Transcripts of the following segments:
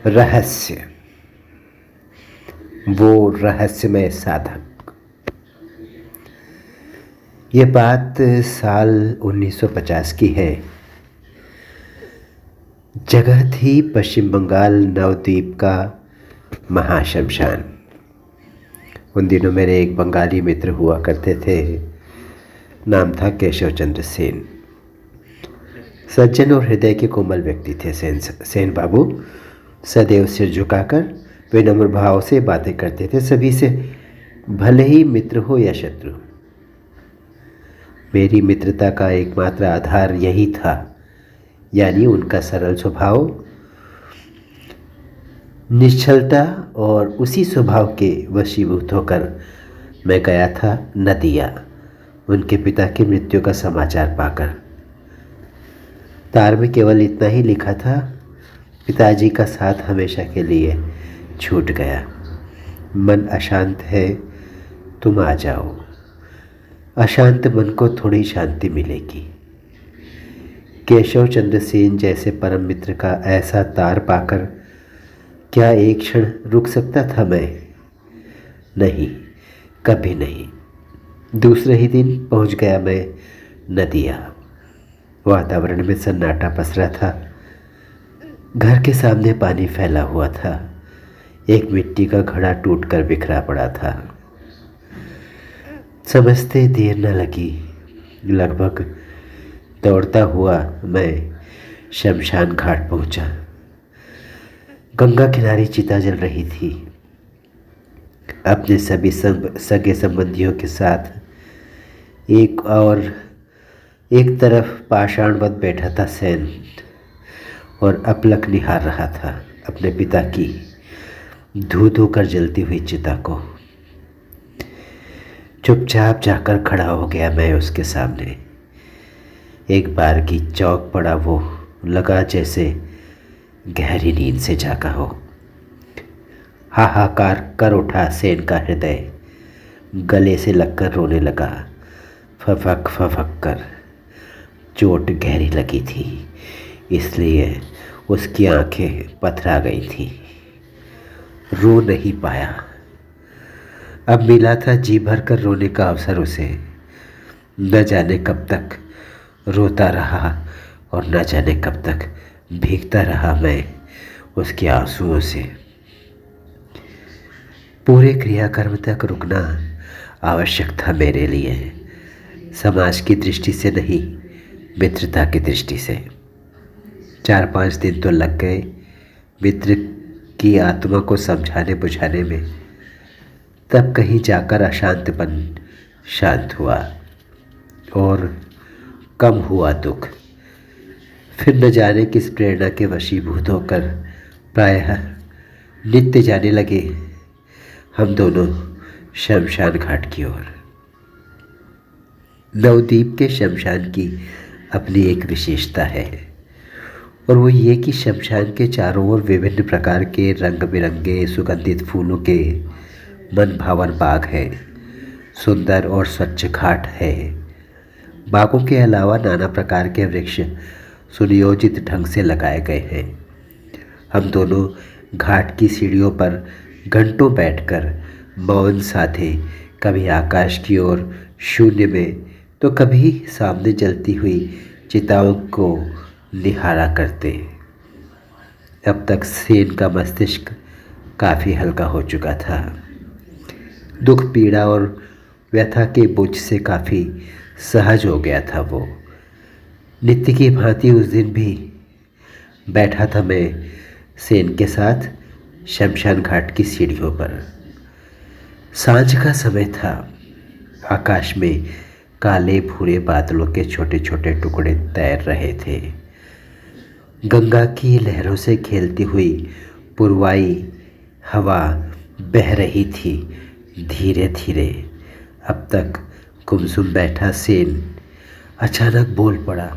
रहस्य, वो रहस्यमय साधक। ये बात साल 1950 की है। जगह थी पश्चिम बंगाल नवद्वीप का महाशमशान। उन दिनों मेरे एक बंगाली मित्र हुआ करते थे। नाम था केशव चंद्र सेन। सज्जन और हृदय के कोमल व्यक्ति थे सेन बाबू। सदैव सिर झुकाकर विनम्र भाव से बातें करते थे सभी से, भले ही मित्र हो या शत्रु। मेरी मित्रता का एकमात्र आधार यही था, यानी उनका सरल स्वभाव, निश्चलता। और उसी स्वभाव के वशीभूत होकर मैं गया था नदिया, उनके पिता की मृत्यु का समाचार पाकर। तार में केवल इतना ही लिखा था, पिताजी का साथ हमेशा के लिए छूट गया। मन अशांत है, तुम आ जाओ। अशांत मन को थोड़ी शांति मिलेगी। केशव चंद्र सेन जैसे परम मित्र का ऐसा तार पाकर क्या एक क्षण रुक सकता था मैं? नहीं, कभी नहीं। दूसरे ही दिन पहुंच गया मैं नदिया। वातावरण में सन्नाटा पसरा था। घर के सामने पानी फैला हुआ था। एक मिट्टी का घड़ा टूटकर बिखरा पड़ा था। समझते देर न लगी। लगभग दौड़ता हुआ मैं शमशान घाट पहुंचा। गंगा किनारे चिता जल रही थी। अपने सभी सगे संबंधियों के साथ एक तरफ पाषाणवत बैठा था सेन और अपलक निहार रहा था अपने पिता की धू धू कर जलती हुई चिता को। चुपचाप जाकर खड़ा हो गया मैं उसके सामने। एक बार की चौंक पड़ा वो, लगा जैसे गहरी नींद से जागा हो। हाहाकार कर उठा सेन का हृदय, गले से लगकर रोने लगा, फफक फफक कर। चोट गहरी लगी थी, इसलिए उसकी आंखें पथरा गई थी। रो नहीं पाया। अब मिला था जी भर कर रोने का अवसर उसे। न जाने कब तक रोता रहा और न जाने कब तक भीगता रहा मैं उसके आंसुओं से। पूरे क्रियाकर्म तक रुकना आवश्यक था मेरे लिए, समाज की दृष्टि से नहीं, मित्रता की दृष्टि से। 4-5 दिन तो लग गए मित्र की आत्मा को समझाने बुझाने में। तब कहीं जाकर अशांतपन शांत हुआ और कम हुआ दुख। फिर न जाने किस प्रेरणा के वशीभूत होकर प्रायः नित्य जाने लगे हम दोनों शमशान घाट की ओर। नवद्वीप के शमशान की अपनी एक विशेषता है, और वो ये कि शमशान के चारों ओर विभिन्न प्रकार के रंग बिरंगे सुगंधित फूलों के मन भावन बाग है। सुंदर और स्वच्छ घाट है। बागों के अलावा नाना प्रकार के वृक्ष सुनियोजित ढंग से लगाए गए हैं। हम दोनों घाट की सीढ़ियों पर घंटों बैठकर मौन साधे कभी आकाश की ओर शून्य में, तो कभी सामने जलती हुई चिताओं को निहारा करते। अब तक सेन का मस्तिष्क काफ़ी हल्का हो चुका था। दुख पीड़ा और व्यथा के बोझ से काफ़ी सहज हो गया था वो। नित्य की भांति उस दिन भी बैठा था मैं सेन के साथ शमशान घाट की सीढ़ियों पर। सांझ का समय था। आकाश में काले भूरे बादलों के छोटे छोटे टुकड़े तैर रहे थे। गंगा की लहरों से खेलती हुई पुरवाई हवा बह रही थी धीरे धीरे। अब तक गुमसुम बैठा सेन अचानक बोल पड़ा,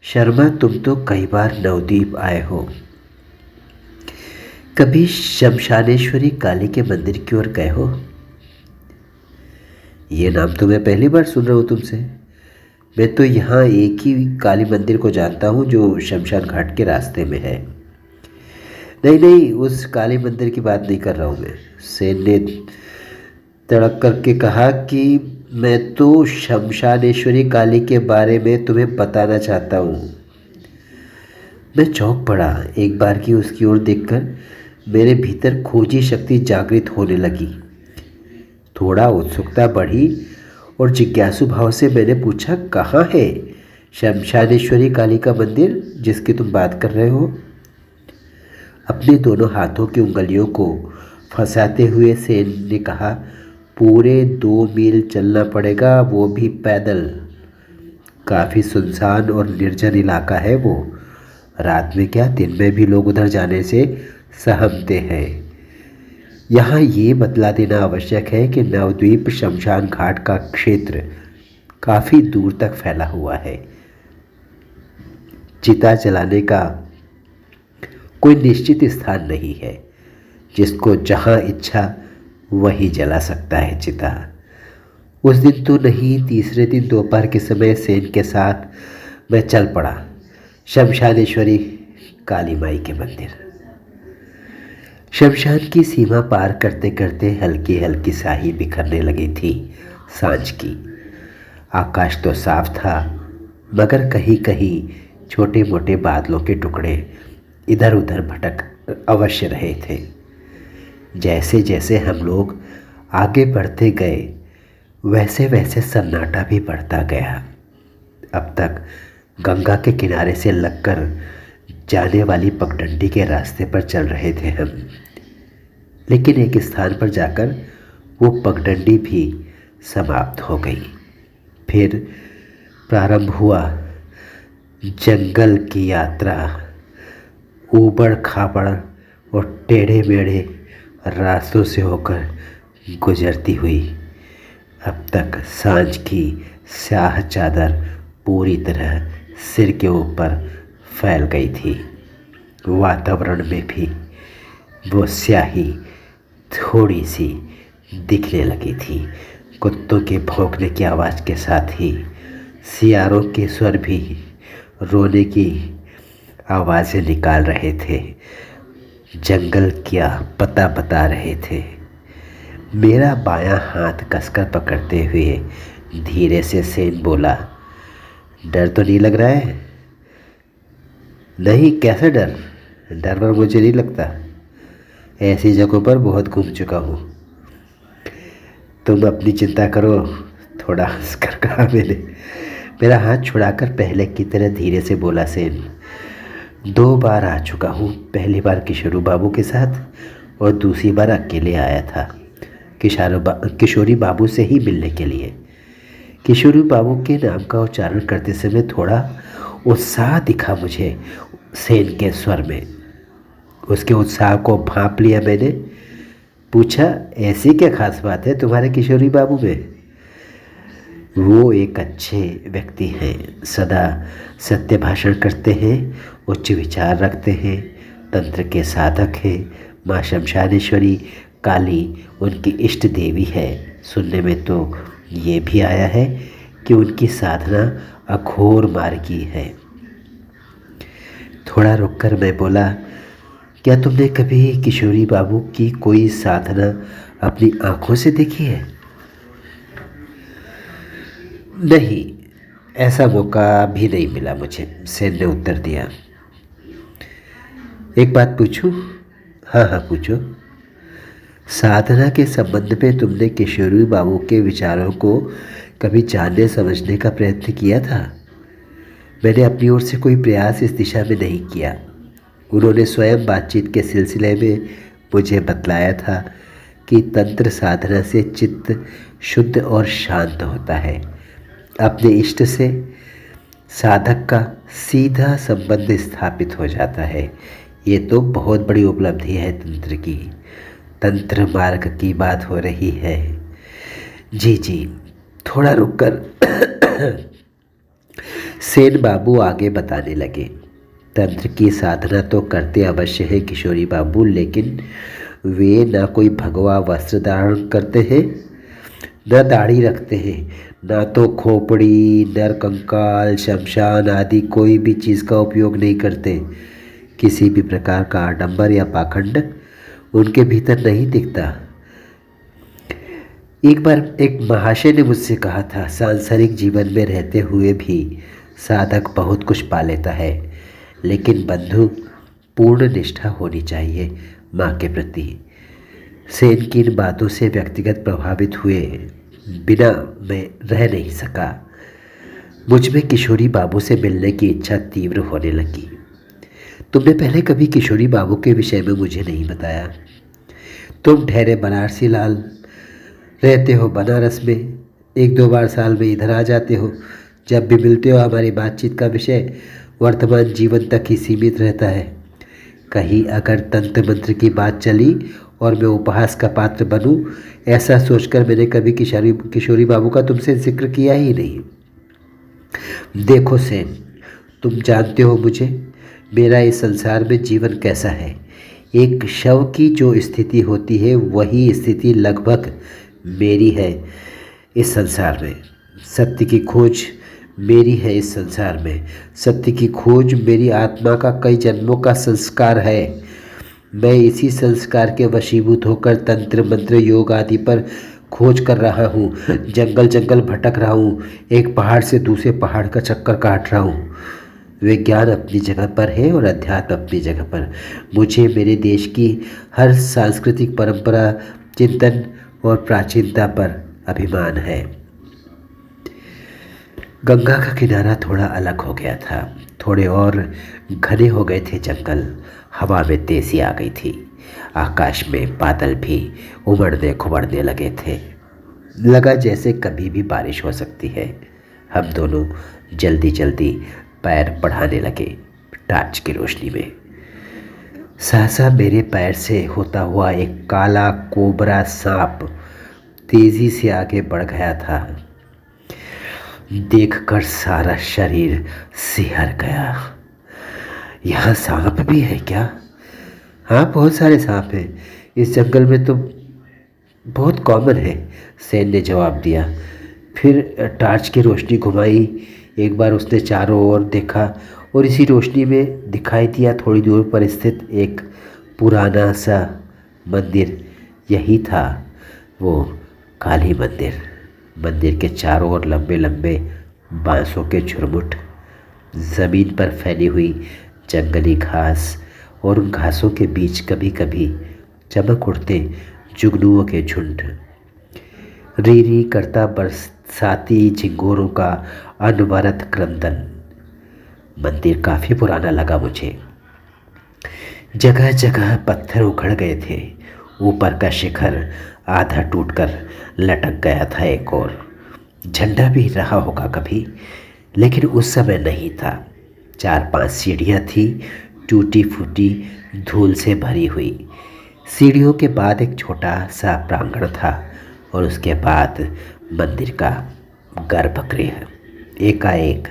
शर्मा, तुम तो कई बार नवद्वीप आए हो। कभी शमशानेश्वरी काली के मंदिर की ओर गए हो? ये नाम तो मैं पहली बार सुन रहा हूँ तुमसे। मैं तो यहाँ एक ही काली मंदिर को जानता हूँ जो शमशान घाट के रास्ते में है। नहीं नहीं, उस काली मंदिर की बात नहीं कर रहा हूँ मैं, सेन ने तड़क करके कहा कि मैं तो शमशानेश्वरी काली के बारे में तुम्हें बताना चाहता हूँ। मैं चौंक पड़ा। एक बार की उसकी ओर देखकर मेरे भीतर खोजी शक्ति जागृत होने लगी। थोड़ा उत्सुकता बढ़ी और जिज्ञासु भाव से मैंने पूछा, कहाँ है शमशानेश्वरी काली का मंदिर जिसकी तुम बात कर रहे हो? अपने दोनों हाथों की उंगलियों को फंसाते हुए सेन ने कहा, पूरे 2 मील चलना पड़ेगा, वो भी पैदल। काफ़ी सुनसान और निर्जन इलाका है वो। रात में क्या, दिन में भी लोग उधर जाने से सहमते हैं। यहाँ ये बतला देना आवश्यक है कि नवद्वीप शमशान घाट का क्षेत्र काफ़ी दूर तक फैला हुआ है। चिता जलाने का कोई निश्चित स्थान नहीं है। जिसको जहाँ इच्छा वही जला सकता है चिता। उस दिन तो नहीं, तीसरे दिन दोपहर के समय सेन के साथ मैं चल पड़ा शमशानेश्वरी काली माई के मंदिर। शमशान की सीमा पार करते करते हल्की हल्की स्याही बिखरने लगी थी सांझ की। आकाश तो साफ था, मगर कहीं कहीं छोटे मोटे बादलों के टुकड़े इधर उधर भटक अवश्य रहे थे। जैसे जैसे हम लोग आगे बढ़ते गए वैसे वैसे सन्नाटा भी बढ़ता गया। अब तक गंगा के किनारे से लगकर जाने वाली पगडंडी के रास्ते पर चल रहे थे हम, लेकिन एक स्थान पर जाकर वो पगडंडी भी समाप्त हो गई। फिर प्रारंभ हुआ जंगल की यात्रा। ऊबड़ खाबड़ और टेढ़े मेढ़े रास्तों से होकर गुजरती हुई। अब तक सांझ की स्याह चादर पूरी तरह सिर के ऊपर फैल गई थी। वातावरण में भी वो स्याही थोड़ी सी दिखने लगी थी। कुत्तों के भौंकने की आवाज़ के साथ ही सियारों के स्वर भी रोने की आवाज़ें निकाल रहे थे। जंगल क्या पता बता रहे थे। मेरा बायां हाथ कसकर पकड़ते हुए धीरे से सेन बोला, डर तो नहीं लग रहा है? नहीं, कैसा डर? डर वर मुझे नहीं लगता। ऐसी जगहों पर बहुत घूम चुका हूँ। तुम अपनी चिंता करो, थोड़ा हंसकर कहा मैंने। मेरा हाथ छुड़ाकर पहले की तरह धीरे से बोला सेन, 2 बार आ चुका हूँ। पहली बार किशोरी बाबू के साथ और दूसरी बार अकेले आया था किशोरी बाबू से ही मिलने के लिए। किशोरी बाबू के नाम का उच्चारण करते समय थोड़ा उत्साह दिखा मुझे सेन के स्वर में। उसके उत्साह को भांप लिया मैंने। पूछा, ऐसी क्या खास बात है तुम्हारे किशोरी बाबू में? वो एक अच्छे व्यक्ति हैं, सदा सत्य भाषण करते हैं, उच्च विचार रखते हैं, तंत्र के साधक हैं। माँ शमशानेश्वरी काली उनकी इष्ट देवी है। सुनने में तो ये भी आया है कि उनकी साधना अघोर मार्गी है। थोड़ा रुककर मैं बोला, क्या तुमने कभी किशोरी बाबू की कोई साधना अपनी आंखों से देखी है? नहीं, ऐसा मौका भी नहीं मिला मुझे, सेन ने उत्तर दिया। एक बात पूछूं? हाँ हाँ पूछो। साधना के संबंध में तुमने किशोरी बाबू के विचारों को कभी जानने समझने का प्रयत्न किया था? मैंने अपनी ओर से कोई प्रयास इस दिशा में नहीं किया। उन्होंने स्वयं बातचीत के सिलसिले में मुझे बतलाया था कि तंत्र साधना से चित्त शुद्ध और शांत होता है। अपने इष्ट से साधक का सीधा संबंध स्थापित हो जाता है। ये तो बहुत बड़ी उपलब्धि है तंत्र की। तंत्र मार्ग की बात हो रही है। जी जी। थोड़ा रुककर सेन बाबू आगे बताने लगे। तंत्र की साधना तो करते अवश्य है किशोरी बाबू, लेकिन वे न कोई भगवा वस्त्र धारण करते हैं, न दाढ़ी रखते हैं, ना तो खोपड़ी, नरकंकाल, शमशान आदि कोई भी चीज़ का उपयोग नहीं करते। किसी भी प्रकार का आडंबर या पाखंड उनके भीतर नहीं दिखता। एक बार एक महाशय ने मुझसे कहा था, सांसारिक जीवन में रहते हुए भी साधक बहुत कुछ पा लेता है, लेकिन बंधु पूर्ण निष्ठा होनी चाहिए माँ के प्रति। सेन की इन बातों से व्यक्तिगत प्रभावित हुए बिना मैं रह नहीं सका। मुझ में किशोरी बाबू से मिलने की इच्छा तीव्र होने लगी। तुमने पहले कभी किशोरी बाबू के विषय में मुझे नहीं बताया। तुम ठहरे बनारसी लाल, रहते हो बनारस में, एक दो बार साल में इधर आ जाते हो। जब भी मिलते हो हमारी बातचीत का विषय वर्तमान जीवन तक ही सीमित रहता है। कहीं अगर तंत्र मंत्र की बात चली और मैं उपहास का पात्र बनूं, ऐसा सोचकर मैंने कभी किशोरी बाबू का तुमसे जिक्र किया ही नहीं। देखो सेन, तुम जानते हो मुझे, मेरा इस संसार में जीवन कैसा है। एक शव की जो स्थिति होती है वही स्थिति लगभग मेरी है इस संसार में। सत्य की खोज मेरी है इस संसार में। सत्य की खोज मेरी आत्मा का कई जन्मों का संस्कार है। मैं इसी संस्कार के वशीभूत होकर तंत्र मंत्र योग आदि पर खोज कर रहा हूँ। जंगल जंगल भटक रहा हूँ, एक पहाड़ से दूसरे पहाड़ का चक्कर काट रहा हूँ। विज्ञान अपनी जगह पर है और अध्यात्म अपनी जगह पर। मुझे मेरे देश की हर सांस्कृतिक परंपरा, चिंतन और प्राचीनता पर अभिमान है। गंगा का किनारा थोड़ा अलग हो गया था। थोड़े और घने हो गए थे जंगल। हवा में तेजी आ गई थी। आकाश में बादल भी उमड़ने खुमड़ने लगे थे। लगा जैसे कभी भी बारिश हो सकती है। हम दोनों जल्दी जल्दी पैर बढ़ाने लगे टार्च की रोशनी में। सहसा मेरे पैर से होता हुआ एक काला कोबरा सांप तेजी से आगे बढ़ गया था। देखकर सारा शरीर सिहर गया। यहाँ सांप भी है क्या? हाँ, बहुत सारे सांप हैं इस जंगल में, तो बहुत कॉमन है, सेन ने जवाब दिया। फिर टार्च की रोशनी घुमाई। एक बार उसने चारों ओर देखा और इसी रोशनी में दिखाई दिया थोड़ी दूर पर स्थित एक पुराना सा मंदिर। यही था वो काली मंदिर। मंदिर के चारों ओर लंबे लंबे बांसों के झुरमुट, ज़मीन पर फैली हुई जंगली घास और उन घासों के बीच कभी कभी चमक उठते जुगनुओं के झुंड। री री करता बरसाती झिंगोरों का अनवरत क्रंदन। मंदिर काफ़ी पुराना लगा मुझे। जगह जगह पत्थर उखड़ गए थे। ऊपर का शिखर आधा टूटकर लटक गया था। एक और झंडा भी रहा होगा कभी, लेकिन उस समय नहीं था। 4-5 सीढ़ियाँ थी, टूटी फूटी, धूल से भरी हुई। सीढ़ियों के बाद एक छोटा सा प्रांगण था और उसके बाद मंदिर का गर्भगृह। एकाएक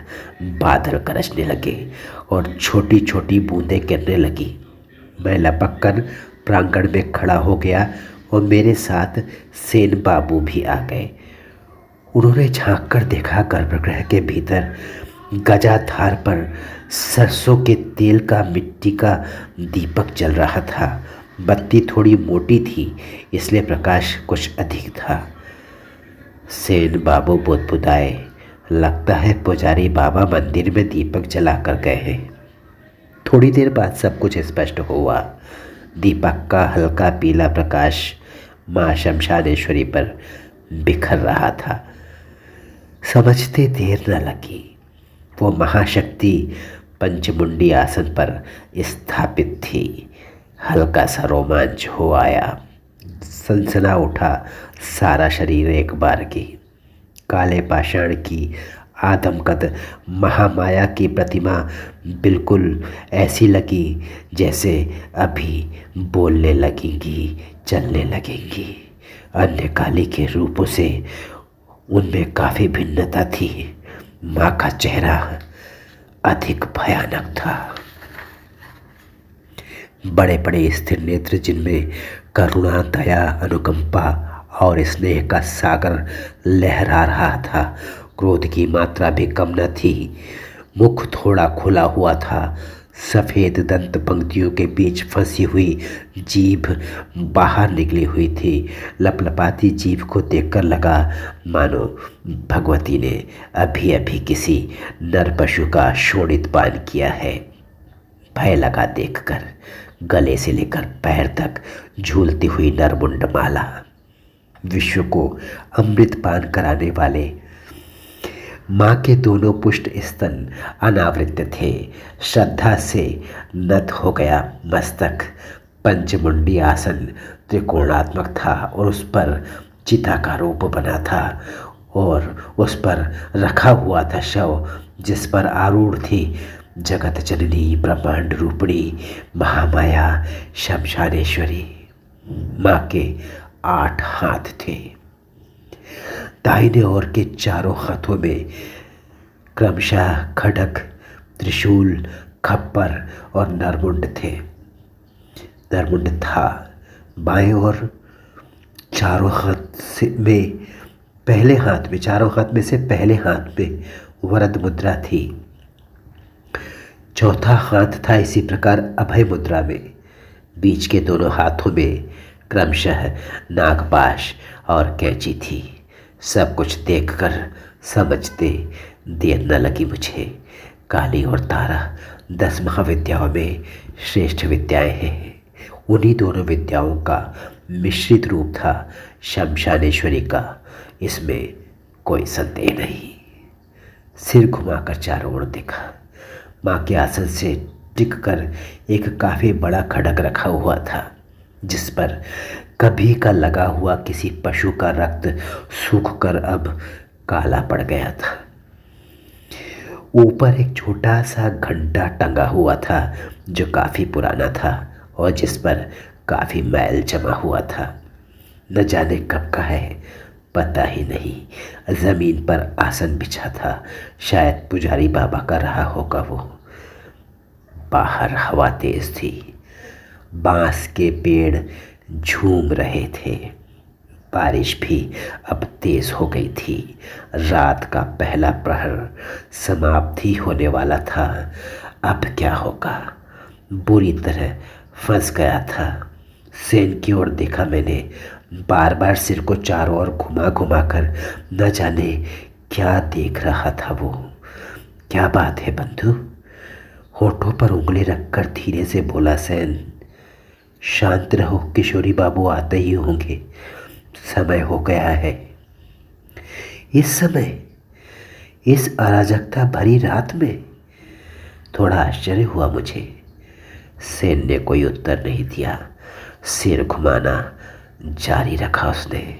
बादल गरजने लगे और छोटी छोटी बूंदें गिरने लगी। मैं लपक कर प्रांगण में खड़ा हो गया और मेरे साथ सेन बाबू भी आ गए। उन्होंने झांक कर देखा, गर्भगृह के भीतर गजाधार पर सरसों के तेल का मिट्टी का दीपक जल रहा था। बत्ती थोड़ी मोटी थी, इसलिए प्रकाश कुछ अधिक था। सेन बाबू बुदबुदाए, लगता है पुजारी बाबा मंदिर में दीपक जला कर गए हैं। थोड़ी देर बाद सब कुछ स्पष्ट हुआ। दीपक का हल्का पीला प्रकाश माँ शमशानेश्वरी पर बिखर रहा था। समझते देर न लगी। वो महाशक्ति पंचमुंडी आसन पर स्थापित थी। हल्का सा रोमांच हो आया। सनसना उठा सारा शरीर एक बार की। काले पाषाण की आदमकद महामाया की प्रतिमा बिल्कुल ऐसी लगी जैसे अभी बोलने लगेंगी, चलने लगेंगी। अन्य काली के रूपों से उनमें काफ़ी भिन्नता थी। माँ का चेहरा अधिक भयानक था। बड़े बड़े स्थिर नेत्र जिनमें करुणा, दया, अनुकंपा और स्नेह का सागर लहरा रहा था। क्रोध की मात्रा भी कम न थी। मुख थोड़ा खुला हुआ था। सफ़ेद दंत पंक्तियों के बीच फंसी हुई जीभ बाहर निकली हुई थी। लपलपाती जीभ को देखकर लगा मानो भगवती ने अभी अभी किसी नर पशु का शोणित पान किया है। भय लगा देखकर। गले से लेकर पैर तक झूलती हुई नरमुंड माला, विश्व को अमृत पान कराने वाले माँ के दोनों पुष्ट स्तन अनावृत थे। श्रद्धा से नत हो गया मस्तक। पंचमुंडी आसन त्रिकोणात्मक था और उस पर चिता का रूप बना था और उस पर रखा हुआ था शव, जिस पर आरूढ़ थी जगत जननी ब्रह्मांड रूपिणी महामाया शमशानेश्वरी। माँ के 8 हाथ थे। दाहिने ओर के चारों हाथों में क्रमशः खड्ग, त्रिशूल, खप्पर और नरमुंड थे। नरमुंड था। बाएं ओर चारों हाथ में से पहले हाथ में वरद मुद्रा थी। चौथा हाथ था इसी प्रकार अभय मुद्रा में। बीच के दोनों हाथों में क्रमशः नागपाश और कैंची थी। सब कुछ देखकर समझते देर न लगी मुझे। काली और तारा 10 महाविद्याओं में श्रेष्ठ विद्याएं हैं। उन्हीं दोनों विद्याओं का मिश्रित रूप था शमशानेश्वरी का, इसमें कोई संदेह नहीं। सिर घुमाकर चारों ओर देखा। माँ के आसन से टिककर एक काफ़ी बड़ा खड्ग रखा हुआ था, जिस पर कभी का लगा हुआ किसी पशु का रक्त सूखकर अब काला पड़ गया था। ऊपर एक छोटा सा घंटा टंगा हुआ था जो काफ़ी पुराना था और जिस पर काफ़ी मैल जमा हुआ था। न जाने कब का है, पता ही नहीं। ज़मीन पर आसन बिछा था, शायद पुजारी बाबा का रहा होगा वो। बाहर हवा तेज थी। बांस के पेड़ झूम रहे थे। बारिश भी अब तेज हो गई थी। रात का पहला प्रहर समाप्ति होने वाला था। अब क्या होगा? बुरी तरह फंस गया था। सेन की ओर देखा मैंने। बार बार सिर को चारों ओर घुमा घुमा कर न जाने क्या देख रहा था वो। क्या बात है बंधु? होठों पर उंगली रखकर धीरे से बोला सेन। शांत रहो, किशोरी बाबू आते ही होंगे। समय हो गया है। इस समय, इस अराजकता भरी रात में? थोड़ा आश्चर्य हुआ मुझे। सेन ने कोई उत्तर नहीं दिया। सिर घुमाना जारी रखा उसने।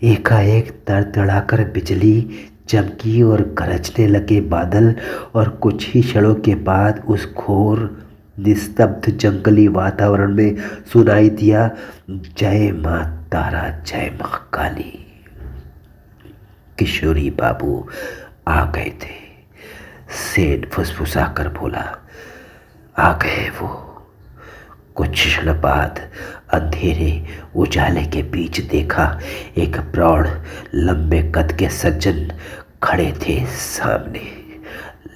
एकाएक तड़तड़ाकर बिजली चमकी और गरजने लगे बादल और कुछ ही क्षणों के बाद उस घोर निस्तब्ध जंगली वातावरण में सुनाई दिया, जय मां तारा, जय मां काली। किशोरी बाबू आ गए थे। सेन फुसफुसाकर बोला, आ गए वो। कुछ क्षण बाद अंधेरे उजाले के बीच देखा, एक प्रौढ़ लंबे कद के सज्जन खड़े थे सामने।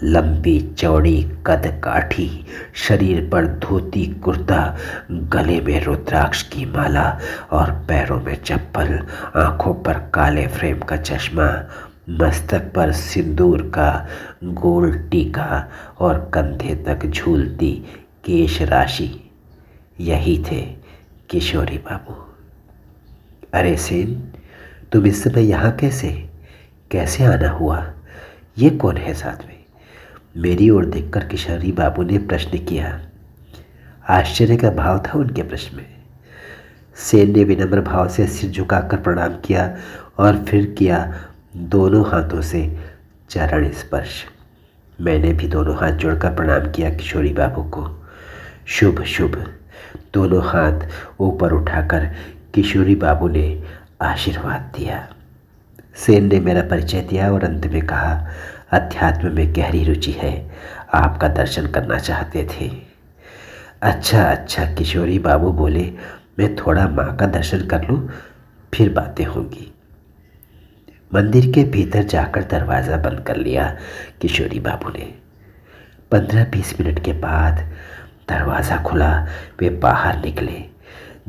लंबी चौड़ी कद काठी, शरीर पर धोती कुर्ता, गले में रुद्राक्ष की माला और पैरों में चप्पल, आंखों पर काले फ्रेम का चश्मा, मस्तक पर सिंदूर का गोल टीका और कंधे तक झूलती केश राशि। यही थे किशोरी बाबू। अरे सेन, तुम इस समय यहाँ कैसे? कैसे आना हुआ? ये कौन है साथ में? मेरी ओर देखकर किशोरी बाबू ने प्रश्न किया। आश्चर्य का भाव था उनके प्रश्न में। सेन ने विनम्र भाव से सिर झुकाकर प्रणाम किया और फिर किया दोनों हाथों से चरण स्पर्श। मैंने भी दोनों हाथ जोड़कर प्रणाम किया किशोरी बाबू को। शुभ शुभ। दोनों हाथ ऊपर उठाकर किशोरी बाबू ने आशीर्वाद दिया। सेन ने मेरा परिचय दिया और अंत में कहा, अध्यात्म में गहरी रुचि है, आपका दर्शन करना चाहते थे। अच्छा अच्छा, किशोरी बाबू बोले, मैं थोड़ा माँ का दर्शन कर लूँ, फिर बातें होंगी। मंदिर के भीतर जाकर दरवाज़ा बंद कर लिया किशोरी बाबू ने। 15-20 मिनट के बाद दरवाज़ा खुला, वे बाहर निकले।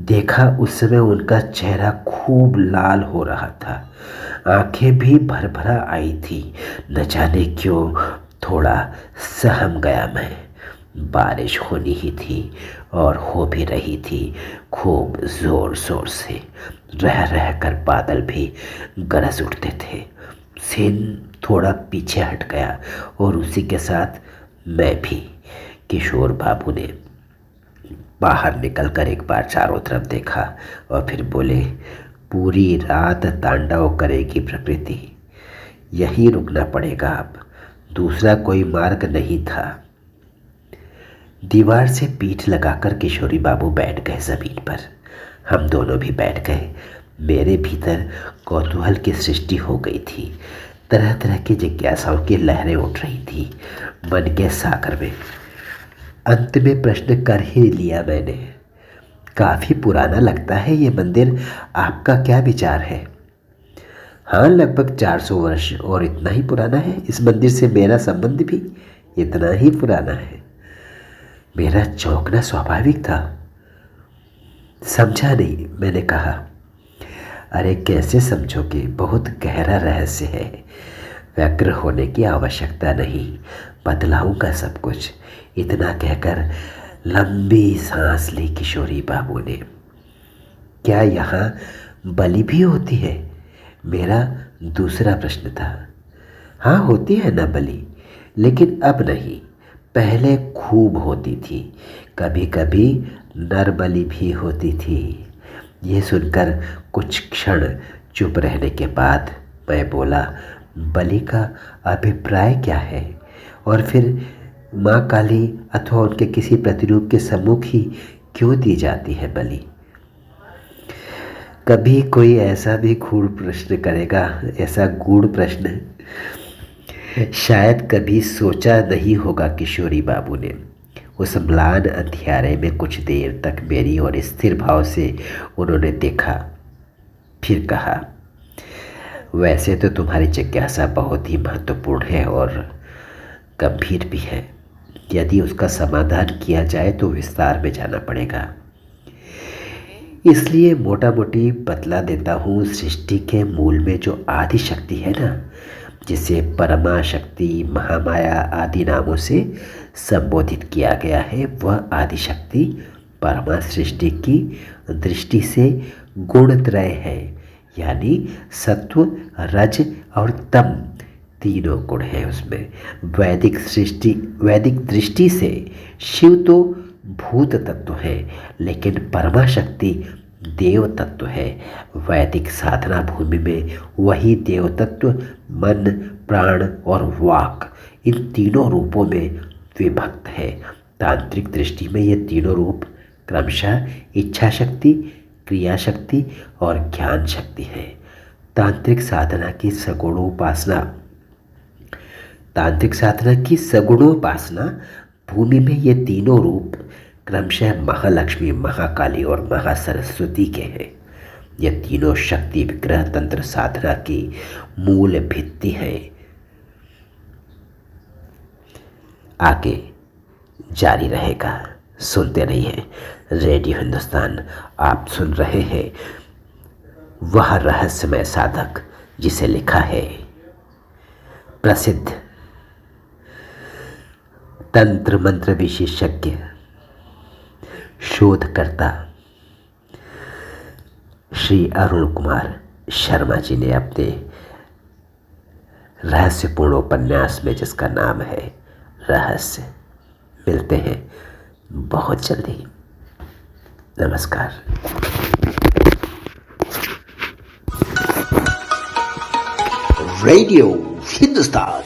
देखा उस समय उनका चेहरा खूब लाल हो रहा था, आंखें भी भर भरा आई थी। न जाने क्यों थोड़ा सहम गया मैं। बारिश होनी ही थी और हो भी रही थी खूब ज़ोर ज़ोर से। रह रह कर बादल भी गरज उठते थे। सीन थोड़ा पीछे हट गया और उसी के साथ मैं भी। किशोर बाबू ने बाहर निकलकर एक बार चारों तरफ देखा और फिर बोले, पूरी रात तांडव करेगी प्रकृति, यहीं रुकना पड़ेगा अब, दूसरा कोई मार्ग नहीं था। दीवार से पीठ लगाकर किशोरी बाबू बैठ गए ज़मीन पर। हम दोनों भी बैठ गए। मेरे भीतर कौतूहल की सृष्टि हो गई थी। तरह तरह की जिज्ञासाओं की लहरें उठ रही थी मन के सागर में। अंत में प्रश्न कर ही लिया मैंने, काफ़ी पुराना लगता है ये मंदिर, आपका क्या विचार है? हाँ, लगभग 400 वर्ष और इतना ही पुराना है। इस मंदिर से मेरा संबंध भी इतना ही पुराना है। मेरा चौंकना स्वाभाविक था। समझा नहीं, मैंने कहा। अरे कैसे समझोगे, बहुत गहरा रहस्य है, व्यग्र होने की आवश्यकता नहीं, बतलाऊंगा सब कुछ। इतना कहकर लंबी सांस ली किशोरी बाबू ने। क्या यहाँ बलि भी होती है? मेरा दूसरा प्रश्न था। हाँ, होती है ना बलि, लेकिन अब नहीं, पहले खूब होती थी। कभी कभी नर बलि भी होती थी। ये सुनकर कुछ क्षण चुप रहने के बाद मैं बोला, बलि का अभिप्राय क्या है? और फिर माँ काली अथवा उनके किसी प्रतिरूप के सम्मुख ही क्यों दी जाती है बलि? कभी कोई ऐसा भी गूढ़ प्रश्न करेगा, ऐसा गूढ़ प्रश्न शायद कभी सोचा नहीं होगा किशोरी बाबू ने। उस म्लान अंधियारे में कुछ देर तक मेरी और स्थिर भाव से उन्होंने देखा, फिर कहा, वैसे तो तुम्हारी जिज्ञासा बहुत ही महत्वपूर्ण है और गंभीर भी है। यदि उसका समाधान किया जाए तो विस्तार में जाना पड़ेगा, इसलिए मोटा मोटी बतला देता हूँ। सृष्टि के मूल में जो आदि शक्ति है ना, जिसे परमा शक्ति, महामाया आदि नामों से संबोधित किया गया है, वह आदि शक्ति परमा सृष्टि की दृष्टि से गुणत्रय है, यानी सत्व, रज और तम तीनों गुण हैं उसमें। वैदिक दृष्टि से शिव तो भूत तत्व है, लेकिन परमा शक्ति देव तत्व है। वैदिक साधना भूमि में वही देव तत्व मन, प्राण और वाक, इन तीनों रूपों में विभक्त है। तांत्रिक दृष्टि में ये तीनों रूप क्रमशः इच्छा शक्ति, क्रिया शक्ति और ज्ञान शक्ति है। तांत्रिक साधना की सगुणोपासना भूमि में ये तीनों रूप क्रमशः महालक्ष्मी, महाकाली और महासरस्वती के हैं। ये तीनों शक्ति विग्रह तंत्र साधना की मूल भित्ति है। आगे जारी रहेगा, सुनते रहिए रेडियो हिंदुस्तान। आप सुन रहे हैं वह रहस्यमय साधक जिसे लिखा है प्रसिद्ध तंत्र मंत्र विशेषज्ञ, शोधकर्ता श्री अरुण कुमार शर्मा जी ने अपने रहस्यपूर्ण उपन्यास में, जिसका नाम है रहस्य। मिलते हैं बहुत जल्दी। नमस्कार। रेडियो हिंदुस्तान।